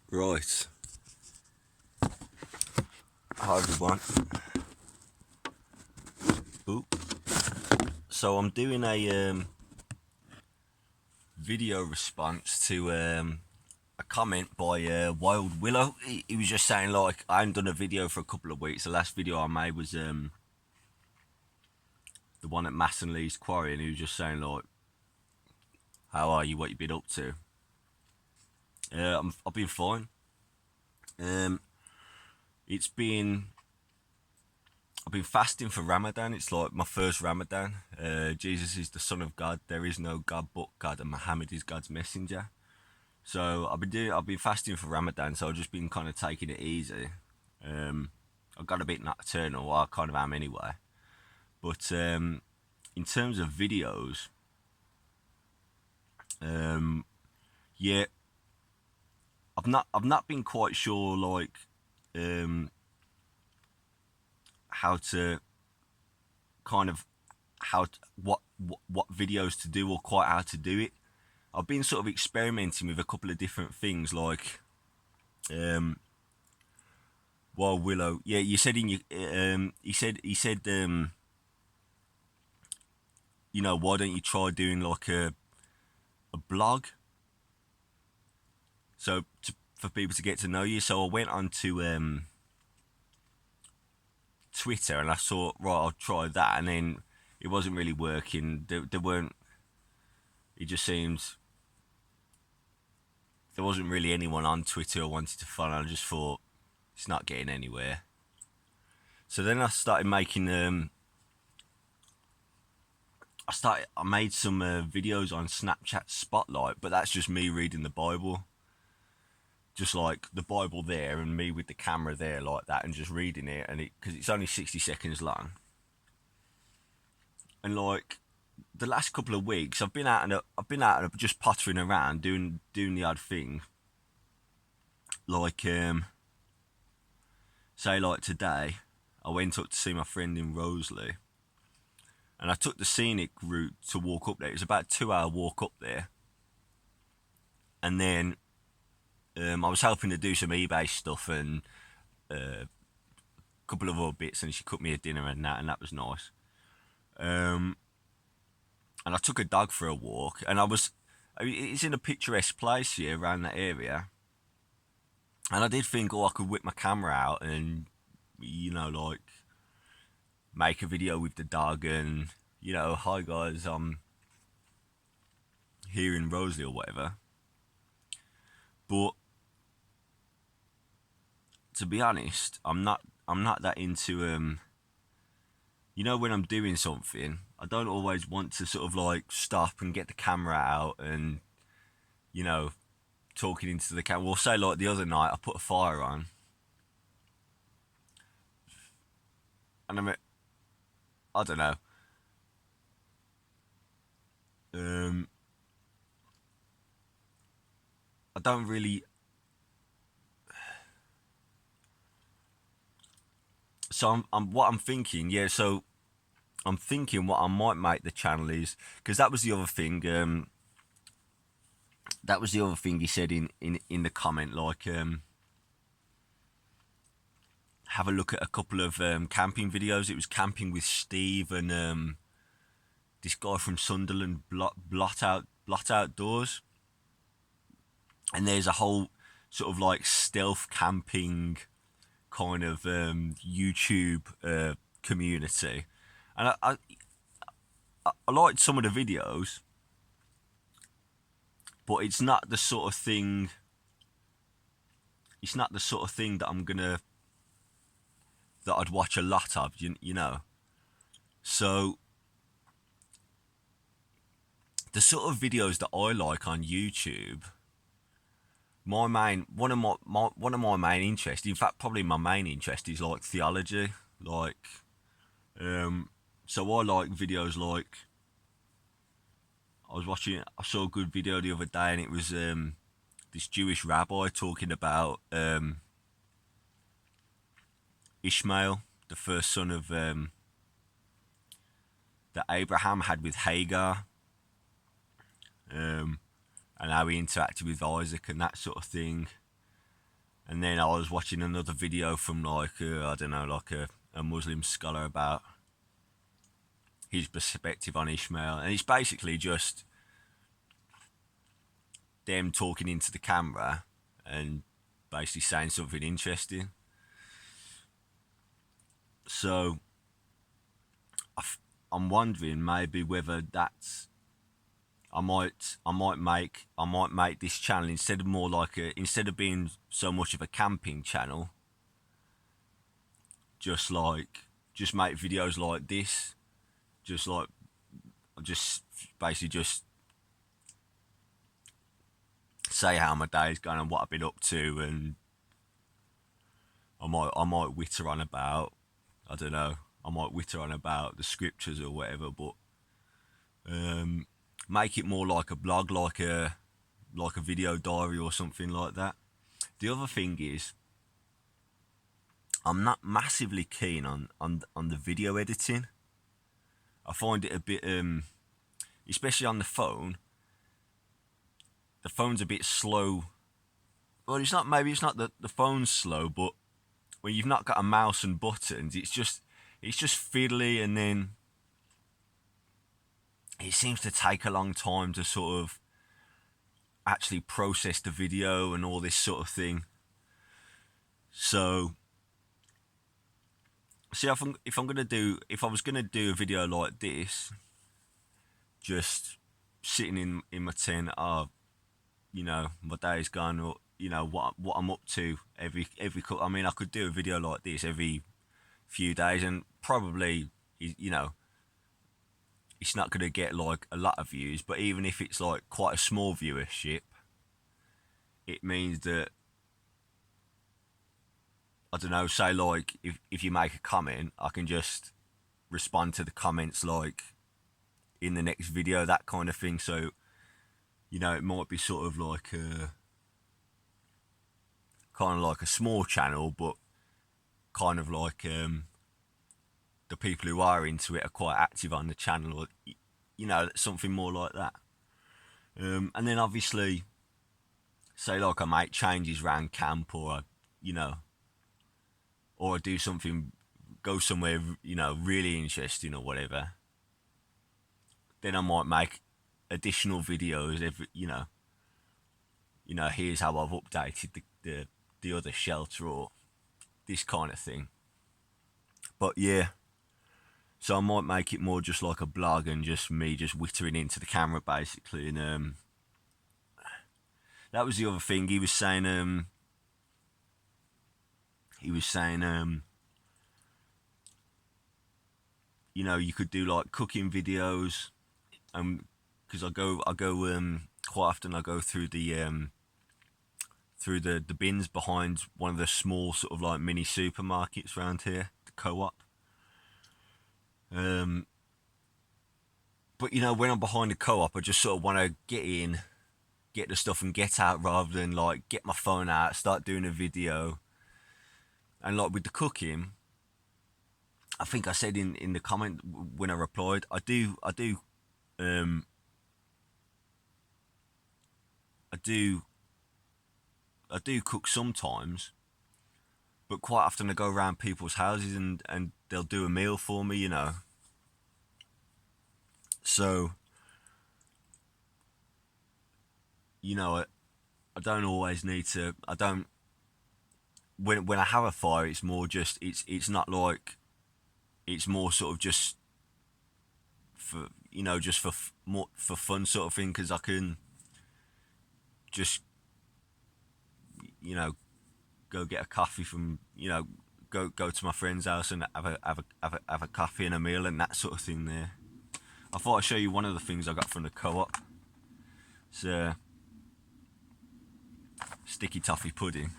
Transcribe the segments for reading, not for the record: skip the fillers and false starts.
Right. Hi everyone. Ooh. So I'm doing a video response to a comment by WildWillow. He was just saying like I hadn't done a video for a couple of weeks. The last video I made was the one at Massenlee's Quarry, and he was just saying like, "How are you? What you been up to?" I've been fine. Um, it's been I've been fasting for Ramadan. It's like my first Ramadan. Jesus is the Son of God. There is no God but God, and Mohammed is God's messenger. So I've been fasting for Ramadan. So I've just been kind of taking it easy. I got a bit nocturnal. Well, I kind of am anyway. But in terms of videos, yeah, I've not been quite sure like um, how to kind of what videos to do or quite how to do it. I've been sort of experimenting with a couple of different things like WildWillow. Yeah, you said in your he said why don't you try doing like a blog for people to get to know you. So I went on to Twitter and I thought, right, I'll try that, and then it wasn't really working. There weren't. It just seems there wasn't really anyone on Twitter I wanted to follow. I just thought it's not getting anywhere. So then I started making I made some videos on Snapchat Spotlight, but that's just me reading the Bible, just like the Bible there and me with the camera there like that, and just reading it, and because it's only 60 seconds long. And like the last couple of weeks, I've been out and just pottering around doing the odd thing, like say like today, I went up to see my friend in Roseley, and I took the scenic route to walk up there. It was about a 2 hour walk up there, and then I was helping to do some eBay stuff and a couple of other bits, and she cooked me a dinner and that was nice. And I took a dog for a walk, and it's in a picturesque place here around that area, and I did think, oh, I could whip my camera out and like make a video with the dog, and hi guys, I'm here in Roseley or whatever. But to be honest, I'm not that into when I'm doing something, I don't always want to sort of like stop and get the camera out and you know talking into the camera. Well, say like the other night, I put a fire on, and I don't know. Um, I don't really. So what I'm thinking, yeah. So I'm thinking what I might make the channel is, because that was the other thing. That was the other thing he said in the comment, like have a look at a couple of camping videos. It was camping with Steve and this guy from Sunderland, Blot Outdoors, and there's a whole sort of like stealth camping kind of YouTube community, and I liked some of the videos, but it's not the sort of thing. It's not the sort of thing that I'd watch a lot of, you know. So the sort of videos that I like on YouTube, one of my main interests, in fact, probably my main interest is like theology, like so I like videos like I saw a good video the other day, and it was this Jewish rabbi talking about Ishmael, the first son of that Abraham had with Hagar, and how he interacted with Isaac and that sort of thing. And then I was watching another video from like I don't know, like a Muslim scholar about his perspective on Ishmael, and it's basically just them talking into the camera and basically saying something interesting. So I'm wondering maybe whether that's I might make this channel instead of more like instead of being so much of a camping channel, just make videos like this, just basically just say how my day's going and what I've been up to, and I might witter on about, I don't know, I might witter on about the scriptures or whatever, but make it more like a blog, like a video diary or something like that. The other thing is, I'm not massively keen on the video editing. I find it a bit, especially on the phone. The phone's a bit slow. Well, maybe it's not that the phone's slow, but when you've not got a mouse and buttons, it's just fiddly, and then it seems to take a long time to sort of actually process the video and all this sort of thing. So, see, if I was gonna do a video like this, just sitting in my tent, you know, my day's gone, or you know what I'm up to every. I mean, I could do a video like this every few days, and probably, you know, it's not gonna get like a lot of views, but even if it's like quite a small viewership, it means that, I don't know, say like if you make a comment, I can just respond to the comments like in the next video, that kind of thing. So, you know, it might be sort of like kind of like a small channel, but kind of like the people who are into it are quite active on the channel, or you know, something more like that. And then obviously, say like I make changes around camp, or you know, or I do something, go somewhere, you know, really interesting or whatever. Then I might make additional videos every, you know, here's how I've updated the other shelter, or this kind of thing. But yeah, so I might make it more just like a blog and just me just wittering into the camera basically. And that was the other thing he was saying. You know, you could do like cooking videos, because I go quite often. I go through the bins behind one of the small sort of like mini supermarkets around here, the Co-op. But you know, when I'm behind the Co-op, I just sort of want to get in, get the stuff and get out, rather than like get my phone out, start doing a video. And like with the cooking, I think I said in the comment when I replied, I do cook sometimes, but quite often I go around people's houses and they'll do a meal for me, you know. So, you know, I don't always need to. I don't. When I have a fire, it's more just it's not like, it's more sort of just for, you know, just for more for fun sort of thing, because I can just, you know, go get a coffee from, you know, go to my friend's house and have a coffee and a meal and that sort of thing there. I thought I'd show you one of the things I got from the Co-op. It's sticky toffee pudding.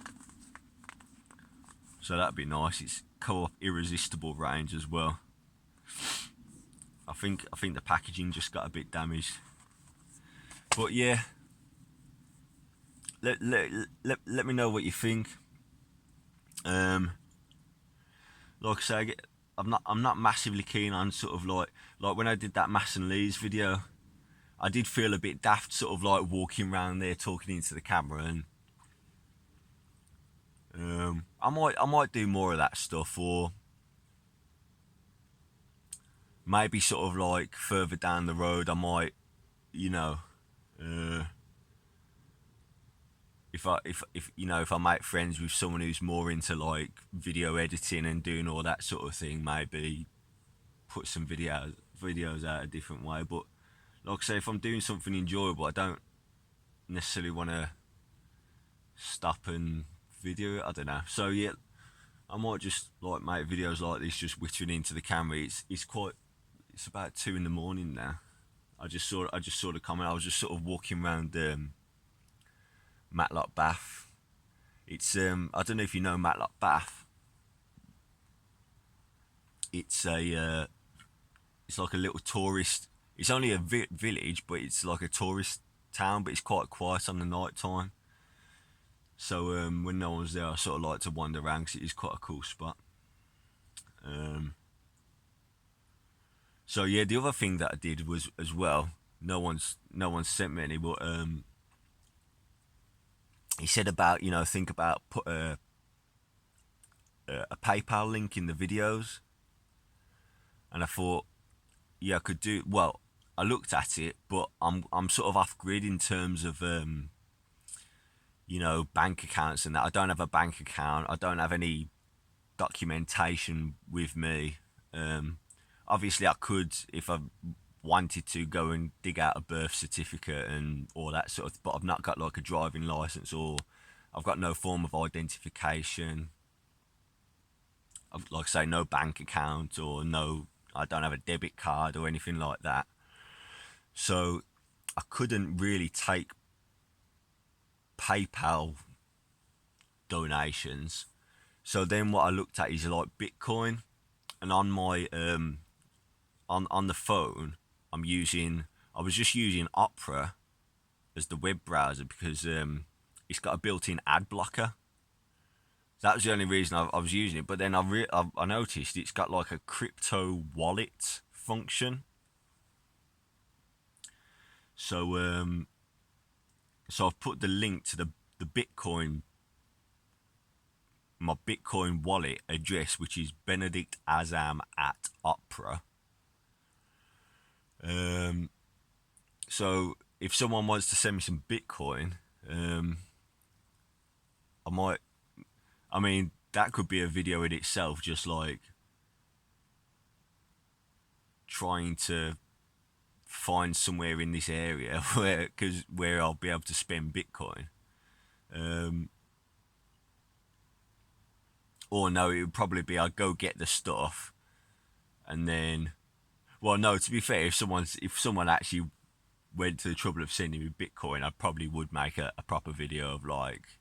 So that'd be nice. It's Co-op Irresistible range as well. I think the packaging just got a bit damaged. But yeah, let me know what you think. Like I say, I'm not massively keen on sort of like when I did that Mass and Lee's video, I did feel a bit daft, sort of like walking around there talking into the camera, and I might do more of that stuff, or maybe sort of like further down the road I might, you know, uh, if I make friends with someone who's more into like video editing and doing all that sort of thing, maybe put some videos out a different way. But like I say, if I'm doing something enjoyable, I don't necessarily want to stop and video it. I don't know. So yeah, I might just like make videos like this, just whittling into the camera. It's about 2 in the morning now. I just saw the comment. I was just sort of walking around Matlock Bath. It's I don't know if you know Matlock Bath. It's it's like a little tourist. It's only a village, but it's like a tourist town. But it's quite quiet on the night time. So when no one's there, I sort of like to wander around because it is quite a cool spot. Um, so yeah, the other thing that I did was as well. No one's sent me any, but he said about think about put a PayPal link in the videos, and I thought yeah I could do well. I looked at it, but I'm sort of off grid in terms of bank accounts and that. I don't have a bank account. I don't have any documentation with me. Obviously, I could if I wanted to go and dig out a birth certificate and all that sort of. But I've not got like a driving license, or I've got no form of identification. I've, like I say, no bank account or no. I don't have a debit card or anything like that. So I couldn't really take PayPal donations. So then what I looked at is like Bitcoin, and on my on the phone I was just using Opera as the web browser because it's got a built-in ad blocker. That was the only reason I was using it. But then I noticed it's got like a crypto wallet function. So so I've put the link to the Bitcoin, my Bitcoin wallet address, which is benedictazam at Opera. So if someone wants to send me some Bitcoin, I might. I mean, that could be a video in itself, just like trying to find somewhere in this area where I'll be able to spend Bitcoin. Or no, it would probably be I'd go get the stuff, and then, well, no. To be fair, if someone actually went to the trouble of sending me Bitcoin, I probably would make a proper video of like,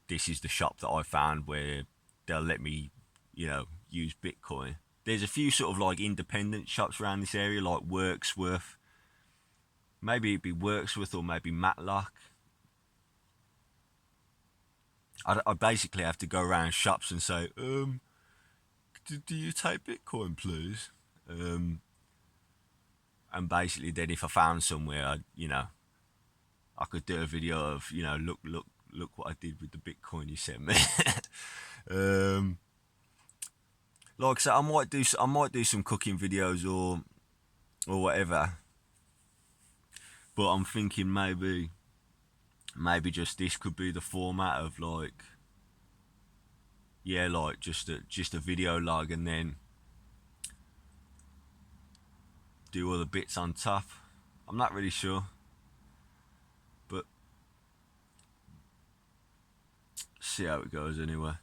this is the shop that I found where they'll let me, use Bitcoin. There's a few sort of like independent shops around this area, like Worksworth. Maybe it'd be Worksworth or maybe Matlock. I basically have to go around shops and say, do you take Bitcoin, please? And basically, then if I found somewhere, I could do a video of, look what I did with the Bitcoin you sent me. Like I said, I might do some cooking videos or whatever. But I'm thinking maybe just this could be the format of like, yeah, like just a video log, and then do other bits on top. I'm not really sure, but see how it goes anyway.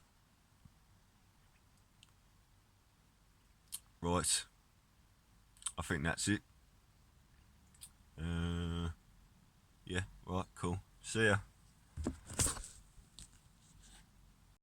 Right, I think that's it. Yeah, right, cool. See ya.